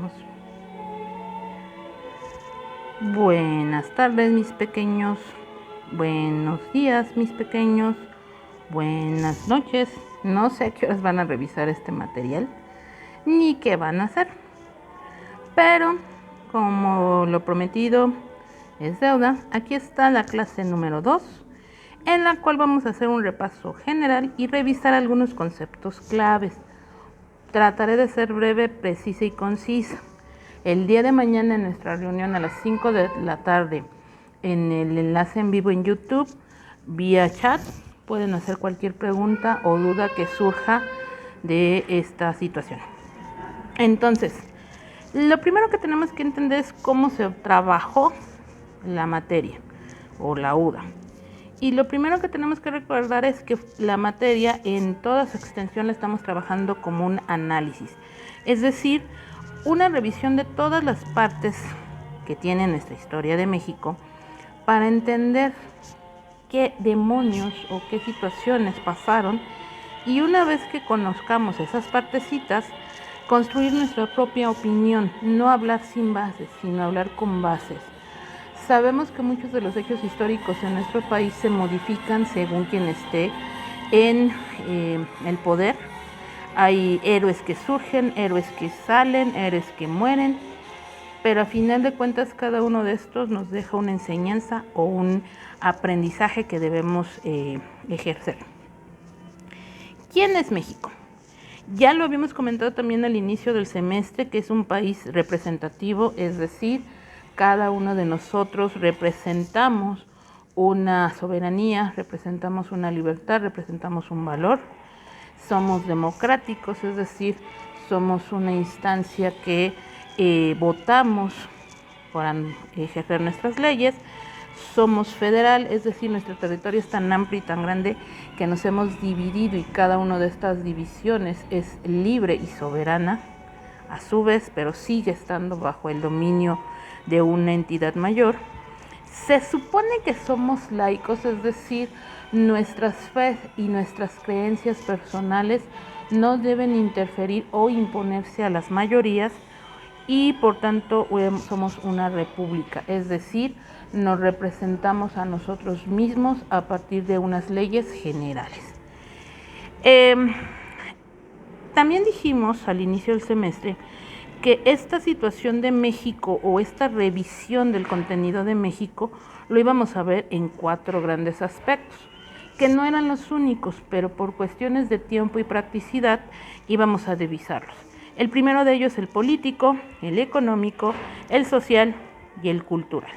Empezamos. Buenas tardes, mis pequeños. Buenos días, mis pequeños. Buenas noches. No sé a qué horas van a revisar este material ni qué van a hacer. Pero, como lo prometido es deuda, aquí está la clase número 2, en la cual vamos a hacer un repaso general y revisar algunos conceptos claves. Trataré de ser breve, precisa y concisa. El día de mañana en nuestra reunión a las 5 de la tarde en el enlace en vivo en YouTube, vía chat, pueden hacer cualquier pregunta o duda que surja de esta situación. Entonces, lo primero que tenemos que entender es cómo se trabajó la materia o la UDA. Y lo primero que tenemos que recordar es que la materia en toda su extensión la estamos trabajando como un análisis, es decir, una revisión de todas las partes que tiene nuestra historia de México para entender qué demonios o qué situaciones pasaron, y una vez que conozcamos esas partecitas, construir nuestra propia opinión, no hablar sin bases, sino hablar con bases. Sabemos que muchos de los hechos históricos en nuestro país se modifican según quien esté en el poder. Hay héroes que surgen, héroes que salen, héroes que mueren, pero a final de cuentas cada uno de estos nos deja una enseñanza o un aprendizaje que debemos ejercer. ¿Quién es México? Ya lo habíamos comentado también al inicio del semestre, que es un país representativo, es decir, cada uno de nosotros representamos una soberanía, representamos una libertad, representamos un valor. Somos democráticos, es decir, somos una instancia que votamos para ejercer nuestras leyes. Somos federal, es decir, nuestro territorio es tan amplio y tan grande que nos hemos dividido y cada una de estas divisiones es libre y soberana a su vez, pero sigue estando bajo el dominio de una entidad mayor. Se supone que somos laicos, es decir, nuestras fe y nuestras creencias personales no deben interferir o imponerse a las mayorías, y por tanto somos una república, es decir, nos representamos a nosotros mismos a partir de unas leyes generales. También dijimos al inicio del semestre que esta situación de México o esta revisión del contenido de México lo íbamos a ver en 4 grandes aspectos, que no eran los únicos, pero por cuestiones de tiempo y practicidad íbamos a revisarlos. El primero de ellos es el político, el económico, el social y el cultural.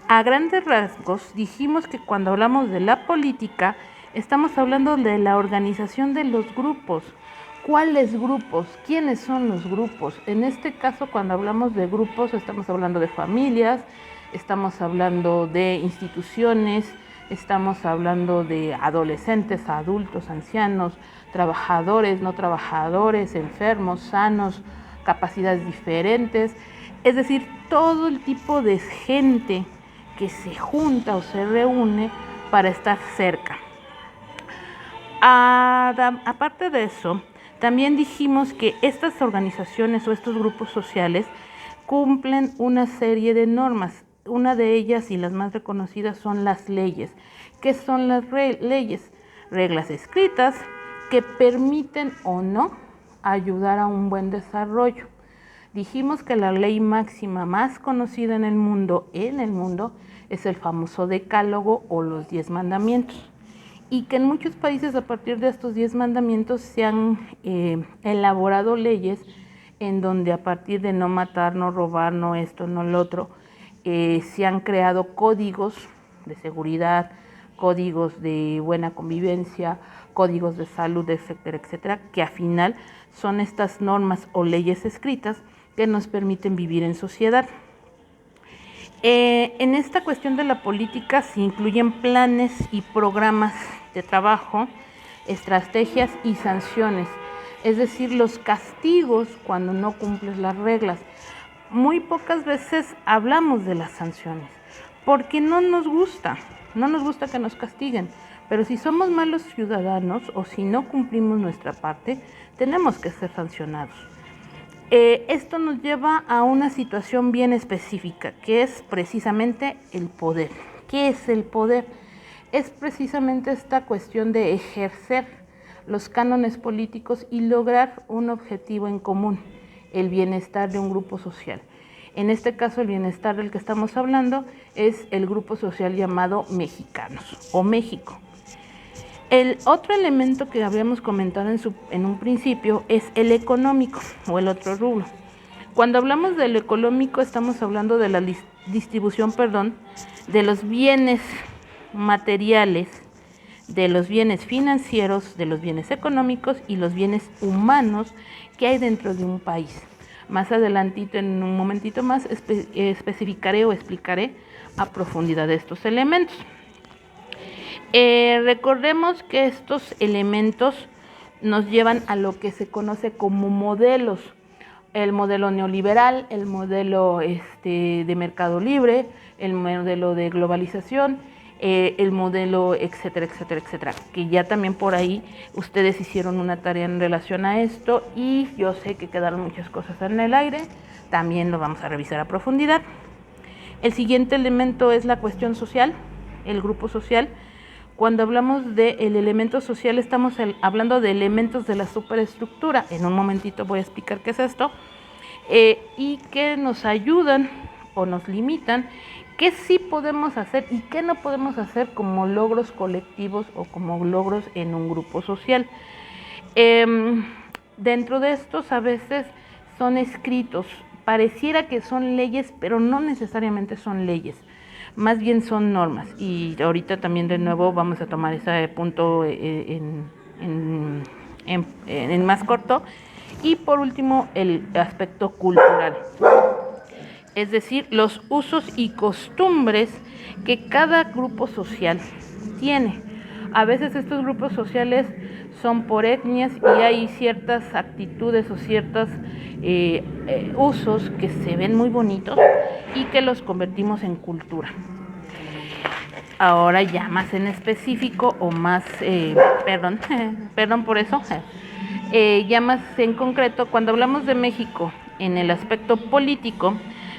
A grandes rasgos dijimos que cuando hablamos de la política estamos hablando de la organización de los grupos. ¿Cuáles grupos? ¿Quiénes son los grupos? En este caso, cuando hablamos de grupos, estamos hablando de familias, estamos hablando de instituciones, estamos hablando de adolescentes, adultos, ancianos, trabajadores, no trabajadores, enfermos, sanos, capacidades diferentes, es decir, todo el tipo de gente que se junta o se reúne para estar cerca. Aparte de eso, también dijimos que estas organizaciones o estos grupos sociales cumplen una serie de normas. Una de ellas y las más reconocidas son las leyes. ¿Qué son las leyes? Reglas escritas que permiten o no ayudar a un buen desarrollo. Dijimos que la ley máxima más conocida en el mundo es el famoso Decálogo o los 10 mandamientos, y que en muchos países a partir de estos 10 mandamientos se han elaborado leyes en donde a partir de no matar, no robar, no esto, no lo otro, se han creado códigos de seguridad, códigos de buena convivencia, códigos de salud, etcétera, etcétera, que al final son estas normas o leyes escritas que nos permiten vivir en sociedad. En esta cuestión de la política se incluyen planes y programas de trabajo, estrategias y sanciones, es decir, los castigos cuando no cumples las reglas. Muy pocas veces hablamos de las sanciones, porque no nos gusta que nos castiguen, pero si somos malos ciudadanos o si no cumplimos nuestra parte, tenemos que ser sancionados. Esto nos lleva a una situación bien específica, que es precisamente el poder. ¿Qué es el poder? Es precisamente esta cuestión de ejercer los cánones políticos y lograr un objetivo en común, el bienestar de un grupo social. En este caso, el bienestar del que estamos hablando es el grupo social llamado mexicanos o México. El otro elemento que habíamos comentado en un principio es el económico o el otro rubro. Cuando hablamos del económico estamos hablando de la distribución, de los bienes materiales, de los bienes financieros, de los bienes económicos y los bienes humanos que hay dentro de un país. Más adelantito, en un momentito más, especificaré o explicaré a profundidad de estos elementos. Recordemos que estos elementos nos llevan a lo que se conoce como modelos. El modelo neoliberal, el modelo de mercado libre, el modelo de globalización, el modelo etcétera, etcétera, etcétera, que ya también por ahí ustedes hicieron una tarea en relación a esto y yo sé que quedaron muchas cosas en el aire, también lo vamos a revisar a profundidad. El siguiente elemento es la cuestión social, el grupo social. Cuando hablamos del elemento social estamos hablando de elementos de la superestructura. En un momentito voy a explicar qué es esto. Y que nos ayudan o nos limitan, qué sí podemos hacer y qué no podemos hacer como logros colectivos o como logros en un grupo social. Dentro de estos a veces son escritos, pareciera que son leyes, pero no necesariamente son leyes. Más bien son normas y ahorita también de nuevo vamos a tomar ese punto en más corto. Y por último, el aspecto cultural, es decir, los usos y costumbres que cada grupo social tiene. A veces estos grupos sociales son por etnias y hay ciertas actitudes o ciertos usos que se ven muy bonitos y que los convertimos en cultura. Ahora ya más en específico o más, perdón por eso, ya más en concreto, cuando hablamos de México en el aspecto político,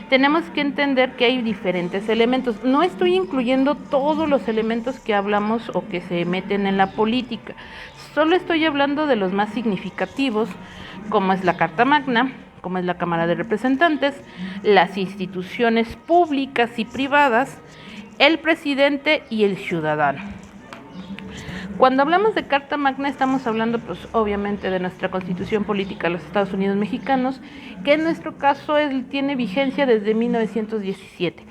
tenemos que entender que hay diferentes elementos. No estoy incluyendo todos los elementos que hablamos o que se meten en la política, solo estoy hablando de los más significativos, como es la Carta Magna, como es la Cámara de Representantes, las instituciones públicas y privadas, el presidente y el ciudadano. Cuando hablamos de Carta Magna estamos hablando pues obviamente de nuestra Constitución Política de los Estados Unidos Mexicanos, que en nuestro caso tiene vigencia desde 1917.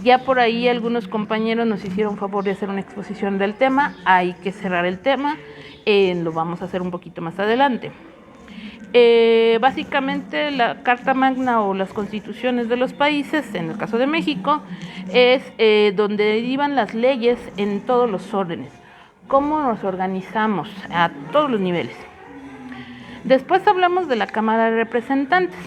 Ya por ahí algunos compañeros nos hicieron favor de hacer una exposición del tema, hay que cerrar el tema, lo vamos a hacer un poquito más adelante. Básicamente la Carta Magna o las constituciones de los países, en el caso de México, es donde derivan las leyes en todos los órdenes, cómo nos organizamos a todos los niveles. Después hablamos de la Cámara de Representantes.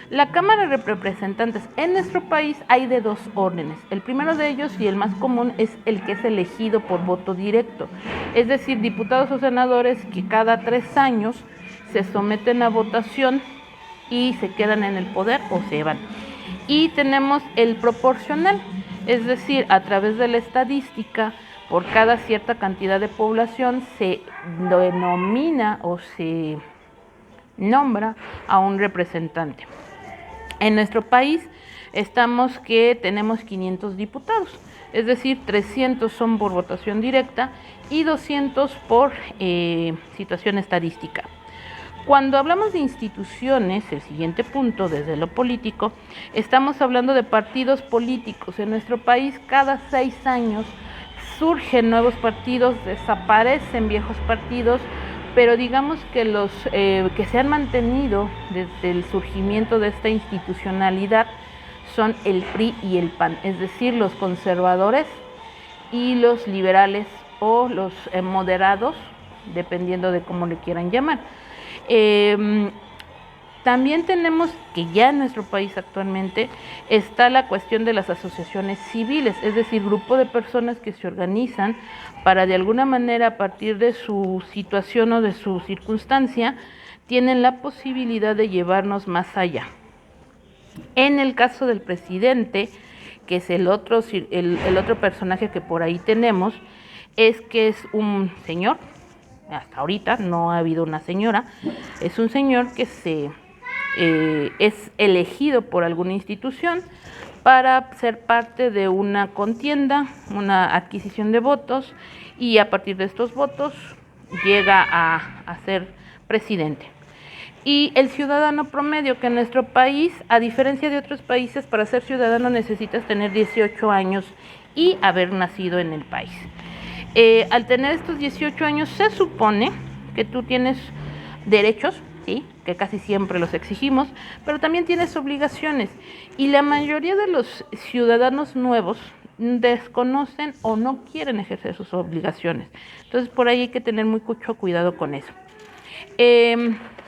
La Cámara de Representantes en nuestro país hay de dos órdenes. El primero de ellos y el más común es el que es elegido por voto directo, es decir, diputados o senadores que cada 3 años se someten a votación y se quedan en el poder o se van. Y tenemos el proporcional, es decir, a través de la estadística, por cada cierta cantidad de población se denomina o se nombra a un representante. En nuestro país estamos que tenemos 500 diputados, es decir, 300 son por votación directa y 200 por situación estadística. Cuando hablamos de instituciones, el siguiente punto desde lo político, estamos hablando de partidos políticos. En nuestro país cada 6 años surgen nuevos partidos, desaparecen viejos partidos, pero digamos que los que se han mantenido desde el surgimiento de esta institucionalidad son el PRI y el PAN, es decir, los conservadores y los liberales o los moderados, dependiendo de cómo le quieran llamar. También tenemos que ya en nuestro país actualmente está la cuestión de las asociaciones civiles, es decir, grupo de personas que se organizan para de alguna manera a partir de su situación o de su circunstancia tienen la posibilidad de llevarnos más allá. En el caso del presidente, que es el otro personaje que por ahí tenemos, es que es un señor, hasta ahorita no ha habido una señora, es un señor que es elegido por alguna institución para ser parte de una contienda, una adquisición de votos, y a partir de estos votos llega a ser presidente. Y el ciudadano promedio, que en nuestro país, a diferencia de otros países, para ser ciudadano necesitas tener 18 años y haber nacido en el país. Al tener estos 18 años se supone que tú tienes derechos, ¿sí?, que casi siempre los exigimos, pero también tienes obligaciones. Y la mayoría de los ciudadanos nuevos desconocen o no quieren ejercer sus obligaciones. Entonces por ahí hay que tener mucho cuidado con eso.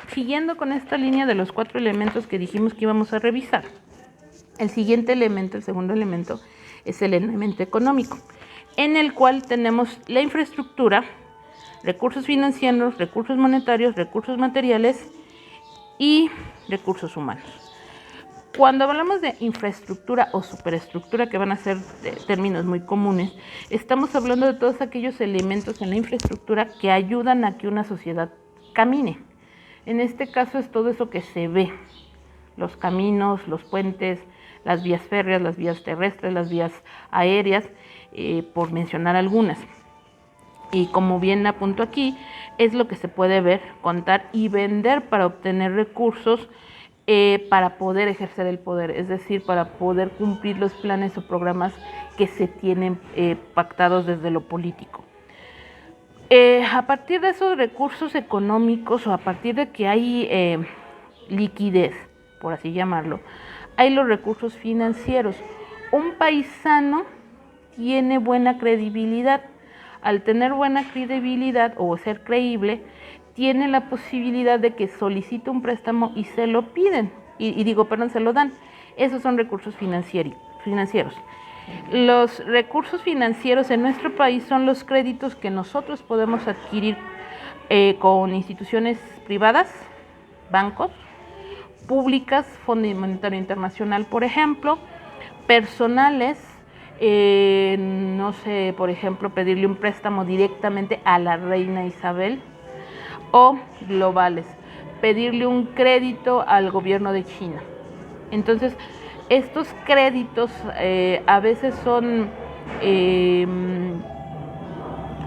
Siguiendo con esta línea de los 4 elementos que dijimos que íbamos a revisar, el siguiente elemento, el segundo elemento, es el elemento económico, en el cual tenemos la infraestructura, recursos financieros, recursos monetarios, recursos materiales y recursos humanos. Cuando hablamos de infraestructura o superestructura, que van a ser términos muy comunes, estamos hablando de todos aquellos elementos en la infraestructura que ayudan a que una sociedad camine. En este caso es todo eso que se ve: los caminos, los puentes, las vías férreas, las vías terrestres, las vías aéreas, por mencionar algunas. Y como bien apunto aquí, es lo que se puede ver, contar y vender para obtener recursos, para poder ejercer el poder, es decir, para poder cumplir los planes o programas que se tienen pactados desde lo político. A partir de esos recursos económicos, o a partir de que hay liquidez, por así llamarlo, hay los recursos financieros. Un país sano tiene buena credibilidad. Al tener buena credibilidad o ser creíble, tiene la posibilidad de que solicite un préstamo y se lo piden, se lo dan. Esos son recursos financieros. Los recursos financieros en nuestro país son los créditos que nosotros podemos adquirir con instituciones privadas, bancos, públicas, Fondo Monetario Internacional, por ejemplo, personales, por ejemplo, pedirle un préstamo directamente a la reina Isabel, o globales, pedirle un crédito al gobierno de China. Entonces, estos créditos a veces son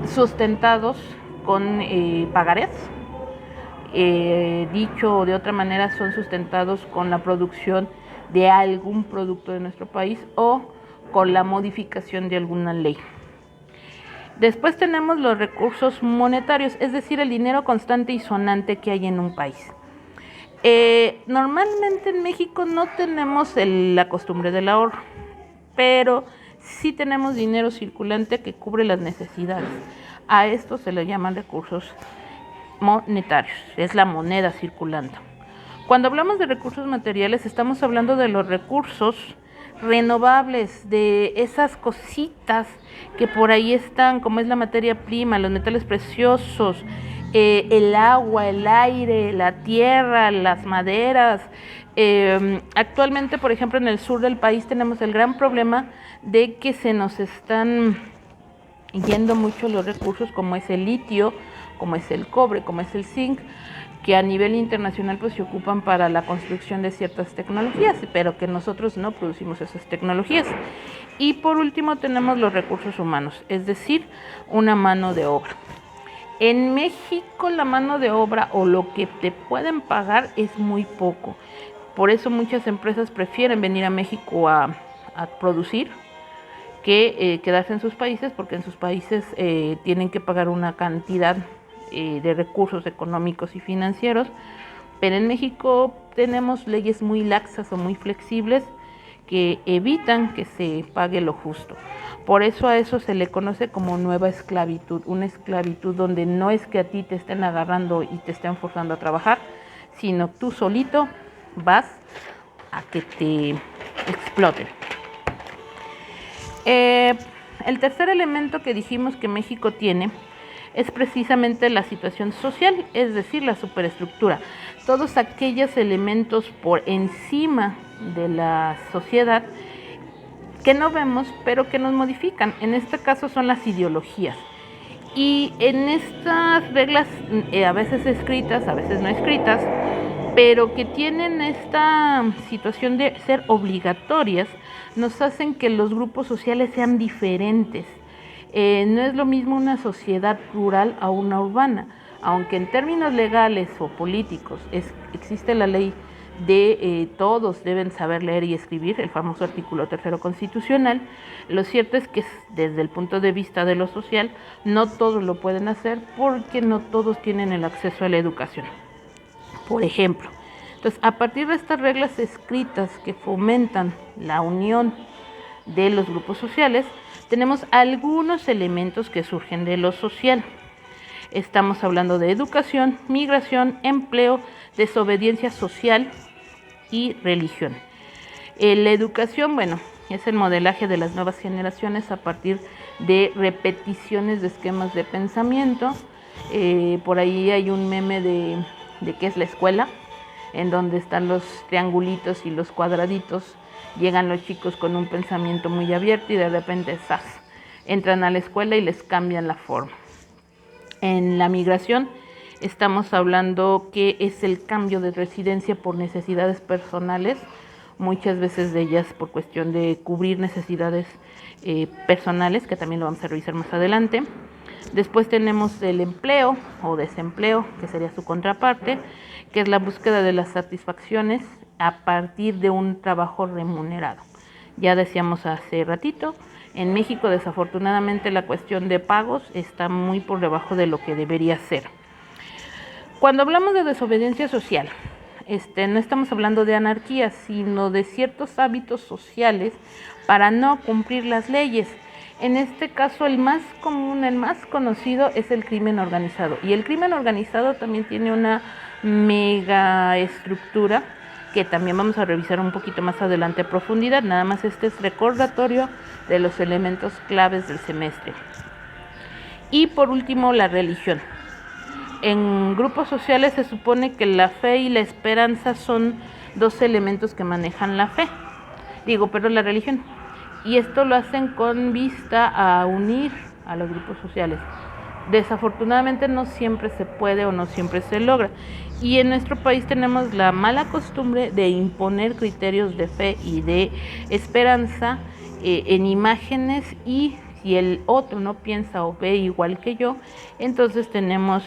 sustentados con pagarés. Dicho de otra manera, son sustentados con la producción de algún producto de nuestro país o con la modificación de alguna ley. Después tenemos los recursos monetarios, es decir, el dinero constante y sonante que hay en un país. Normalmente en México no tenemos la costumbre del ahorro, pero sí tenemos dinero circulante que cubre las necesidades. A esto se le llaman recursos monetarios, es la moneda circulando. Cuando hablamos de recursos materiales, estamos hablando de los recursos renovables, de esas cositas que por ahí están, como es la materia prima, los metales preciosos, el agua, el aire, la tierra, las maderas. Actualmente, por ejemplo, en el sur del país tenemos el gran problema de que se nos están yendo mucho los recursos, como es el litio, como es el cobre, como es el zinc, que a nivel internacional pues se ocupan para la construcción de ciertas tecnologías, pero que nosotros no producimos esas tecnologías. Y por último tenemos los recursos humanos, es decir, una mano de obra. En México la mano de obra o lo que te pueden pagar es muy poco. Por eso muchas empresas prefieren venir a México a producir que quedarse en sus países, porque en sus países tienen que pagar una cantidad de recursos económicos y financieros, pero en México tenemos leyes muy laxas o muy flexibles que evitan que se pague lo justo. Por eso a eso se le conoce como nueva esclavitud, una esclavitud donde no es que a ti te estén agarrando y te estén forzando a trabajar, sino tú solito vas a que te exploten. El tercer elemento que dijimos que México tiene es precisamente la situación social, es decir, la superestructura. todos aquellos elementos por encima de la sociedad que no vemos, pero que nos modifican. En este caso son las ideologías. Y en estas reglas, a veces escritas, a veces no escritas, pero que tienen esta situación de ser obligatorias, nos hacen que los grupos sociales sean diferentes. No es lo mismo una sociedad rural a una urbana, aunque en términos legales o políticos existe la ley de todos deben saber leer y escribir, el famoso artículo 3 constitucional. Lo cierto es que desde el punto de vista de lo social, no todos lo pueden hacer porque no todos tienen el acceso a la educación, por ejemplo. Entonces, a partir de estas reglas escritas que fomentan la unión de los grupos sociales, tenemos algunos elementos que surgen de lo social. Estamos hablando de educación, migración, empleo, desobediencia social y religión. La educación, bueno, es el modelaje de las nuevas generaciones a partir de repeticiones de esquemas de pensamiento. Por ahí hay un meme de qué es la escuela, en donde están los triangulitos y los cuadraditos. Llegan los chicos con un pensamiento muy abierto y de repente ¡zas!, entran a la escuela y les cambian la forma. En la migración estamos hablando que es el cambio de residencia por necesidades personales, muchas veces de ellas por cuestión de cubrir necesidades personales, que también lo vamos a revisar más adelante. Después tenemos el empleo o desempleo, que sería su contraparte, que es la búsqueda de las satisfacciones a partir de un trabajo remunerado. Ya decíamos hace ratito, en México desafortunadamente la cuestión de pagos está muy por debajo de lo que debería ser. Cuando hablamos de desobediencia social, no estamos hablando de anarquía, sino de ciertos hábitos sociales para no cumplir las leyes. En este caso, el más común, el más conocido es el crimen organizado. Y el crimen organizado también tiene una mega estructura que también vamos a revisar un poquito más adelante a profundidad. Nada más este es recordatorio de los elementos claves del semestre. Y por último, la religión. En grupos sociales se supone que la fe y la esperanza son dos elementos que manejan la religión. Y esto lo hacen con vista a unir a los grupos sociales. Desafortunadamente no siempre se puede o no siempre se logra. Y en nuestro país tenemos la mala costumbre de imponer criterios de fe y de esperanza en imágenes, y si el otro no piensa o ve igual que yo, entonces tenemos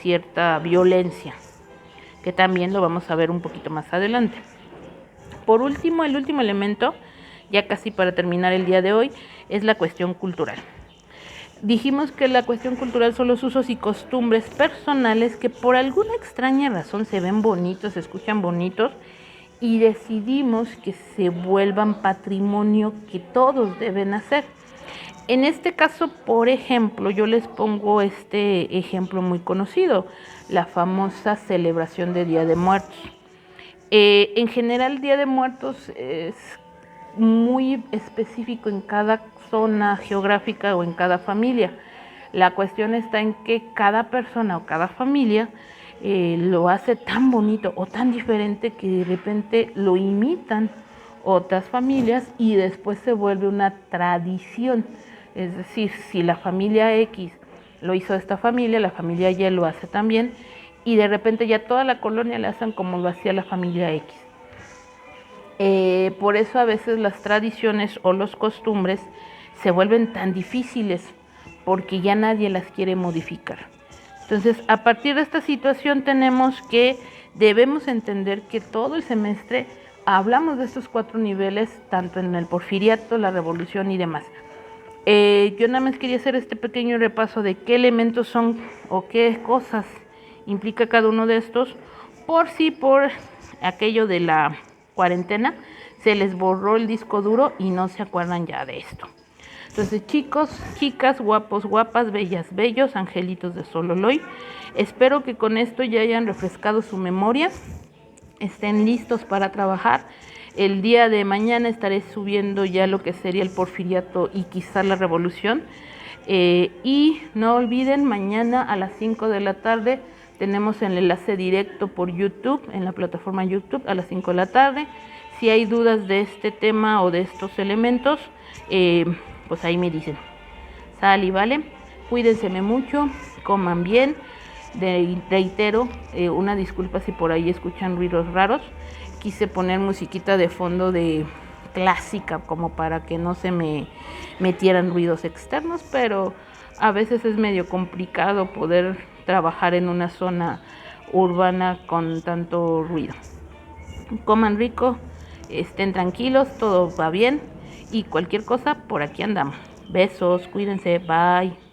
cierta violencia, que también lo vamos a ver un poquito más adelante. Por último, el último elemento, ya casi para terminar el día de hoy, es la cuestión cultural. Dijimos que la cuestión cultural son los usos y costumbres personales que por alguna extraña razón se ven bonitos, se escuchan bonitos, y decidimos que se vuelvan patrimonio que todos deben hacer. En este caso, por ejemplo, yo les pongo este ejemplo muy conocido, la famosa celebración de Día de Muertos. En general, Día de Muertos es muy específico en cada zona geográfica o en cada familia. La cuestión está en que cada persona o cada familia lo hace tan bonito o tan diferente que de repente lo imitan otras familias y después se vuelve una tradición. Es decir, si la familia X lo hizo esta familia, la familia Y lo hace también, y de repente ya toda la colonia le hacen como lo hacía la familia X. Por eso a veces las tradiciones o las costumbres se vuelven tan difíciles porque ya nadie las quiere modificar. Entonces, a partir de esta situación tenemos que debemos entender que todo el semestre hablamos de estos 4 niveles, tanto en el porfiriato, la revolución y demás. Yo nada más quería hacer este pequeño repaso de qué elementos son o qué cosas implica cada uno de estos, por si por aquello de la cuarentena se les borró el disco duro y no se acuerdan ya de esto. Entonces, chicos, chicas, guapos, guapas, bellas, bellos, angelitos de Sololoy, espero que con esto ya hayan refrescado su memoria, estén listos para trabajar. El día de mañana estaré subiendo ya lo que sería el porfiriato y quizá la revolución. Y no olviden, mañana a las 5 de la tarde Tenemos el enlace directo por YouTube, en la plataforma YouTube a las 5 de la tarde. Si hay dudas de este tema o de estos elementos, pues ahí me dicen. Sal y vale, cuídense mucho, coman bien. Reitero, una disculpa si por ahí escuchan ruidos raros. Quise poner musiquita de fondo de clásica como para que no se me metieran ruidos externos, pero a veces es medio complicado poder trabajar en una zona urbana con tanto ruido. Coman rico, estén tranquilos, todo va bien y cualquier cosa por aquí andamos. Besos, cuídense, bye.